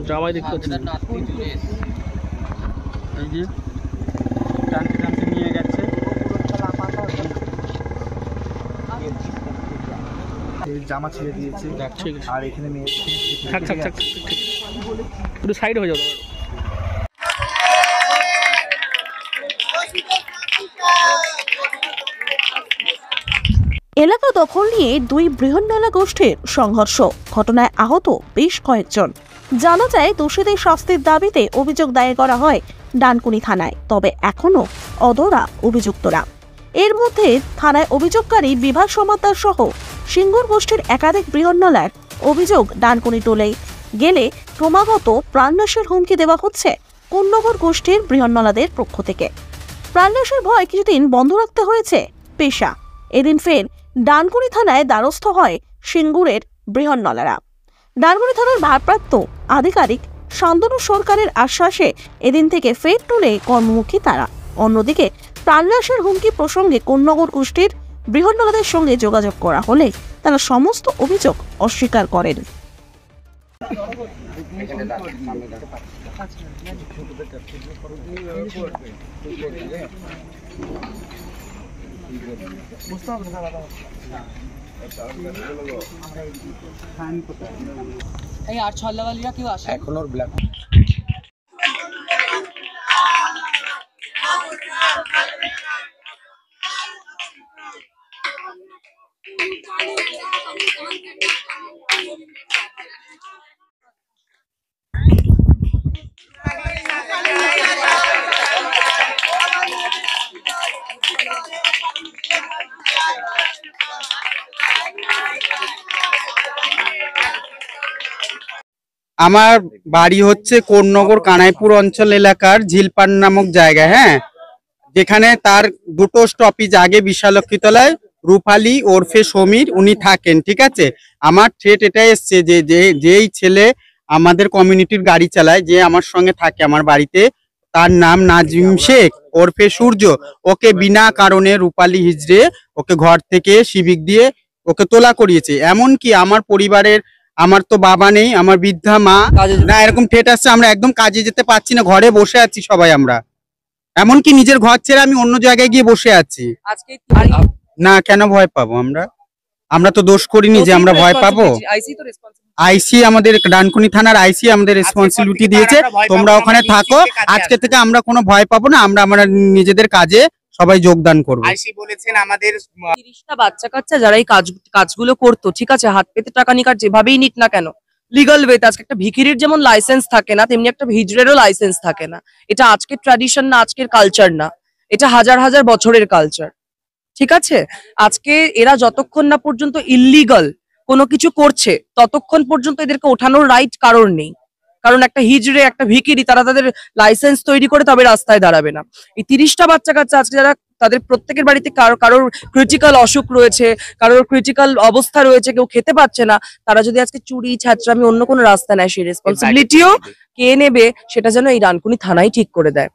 জামাই দেখতে পাচ্ছি এই যে টানতে টানতে নিয়ে গেছে জামা ছেড়ে দিয়েছে আর এখানে মেয়ে থাক থাক থাক একটু সাইড হয়ে যাও। এলাকা দখল নিয়ে দুই বৃহন্নলা গোষ্ঠীর সংঘর্ষ, ঘটনায় আহত বেশ কয়েকজন। জানা যায় দোষীদের শাস্তির দাবিতে অভিযোগ দায়ের করা হয় ডানকুনি থানায়, তবে এখনো অধরা অভিযুক্তরা। এর মধ্যে থানায় অভিযোগকারী বিভাস সমাদ্দার সহ সিঙ্গুর গোষ্ঠীর একাধিক বৃহন্নলার অভিযোগ ডানকুনি টোলে গেলে ক্রমাগত প্রাণনাশের হুমকি দেওয়া হচ্ছে কোন্নগর গোষ্ঠীর বৃহন্নলাদের পক্ষ থেকে। প্রাণনাশের ভয় কিছুদিন বন্ধ রাখতে হয়েছে পেশা। এদিন ফের ডানকুনি থানায় দ্বারস্থ হয় সিঙ্গুরের বৃহন্নলারা। ডানকুনি থানার ভারপ্রাপ্ত আধিকারিক শান্তনু সরকারের আশ্বাসে এদিন থেকে ফের টোলে কর্মমুখী তারা। অন্যদিকে প্রাণনাশের হুমকি প্রসঙ্গে কোন্নগর গোষ্ঠীর বৃহন্নলাদের সঙ্গে যোগাযোগ করা হলে তারা সমস্ত অভিযোগ অস্বীকার করেন। এই আর ছল্লাওয়ালিরা কেউ আসে এখন ওর ব্ল্যাক আমার বাড়ি হচ্ছে কোন্নগর কানাইপুর অঞ্চল এলাকার ঝিলপান নামক জায়গা, হ্যাঁ, যেখানে তার দুটো স্টপেজ আগে বিশালক্ষীতলায় রূপালী ওরফে সমীর উনি থাকেন, ঠিক আছে। আমার থ্রেট এটা এসছে যে যেই ছেলে আমাদের কমিউনিটির গাড়ি চালায়, যে আমার সঙ্গে থাকে আমার বাড়িতে, তার নাম নাজিম শেখ ওরফে সূর্য, ওকে বিনা কারণে রূপালী হিজড়ে ওকে ঘর থেকে সিভিক দিয়ে ওকে তোলা করিয়েছে। এমনকি আমার পরিবারের, আমার তো বাবা নেই, আমার বৃদ্ধা মা, না এরকম ঠেট আসছে, আমরা একদম কাজে যেতে পারছি না, ঘরে বসে আছি সবাই আমরা। এমনকি নিজের ঘর ছেড়ে আমি অন্য জায়গায় গিয়ে বসে আছি। না কেন ভয় পাবো? আমরা তো দোষ করিনি যে আমরা ভয় পাবো। আইসি আমাদের ডানকুনি থানার আইসি আমাদের রেসপন্সিবিলিটি দিয়েছে, তোমরা ওখানে থাকো, আজকে থেকে আমরা কোনো ভয় পাবো না, আমরা নিজেদের কাজে সবাই যোগদান করবো। আইসি বলেছেন আমাদের 30টা বাচ্চা কাচ্চা যারা এই কাজগুলো করতো, ঠিক আছে, হাত পেতে টাকা নিক আর যেভাবেই নিক না কেন, লিগাল ওয়েতে। আজকে একটা ভিখিরির যেমন লাইসেন্স থাকে না, তেমনি একটা হিজড়েরও লাইসেন্স থাকে না। এটা আজকের ট্র্যাডিশন না, আজকের কালচার না, এটা হাজার হাজার বছরের কালচার, ঠিক আছে। আজকে এরা যতক্ষণ না পর্যন্ত ইল্লিগাল কোনো কিছু করছে ততক্ষণ পর্যন্ত এদেরকে ওঠানোর রাইট কারোর নেই। কারণ একটা হিজড়ে, একটা ভিখিরি, তারা তাদের লাইসেন্স তৈরি করে তবে রাস্তায় দাঁড়াবে না। এই 30টা বাচ্চা কাচ্চা আজকে যারা, তাদের প্রত্যেকের বাড়িতে কারোর ক্রিটিক্যাল অসুখ রয়েছে, কারোর ক্রিটিক্যাল অবস্থা রয়েছে, কেউ খেতে পাচ্ছে না, তারা যদি আজকে চুরি ছাত্রামি অন্য কোনো রাস্তা নেয়, সেই রেসপন্সিবিলিটিও কে নেবে সেটা যেন এই ডানকুনি থানাই ঠিক করে দেয়।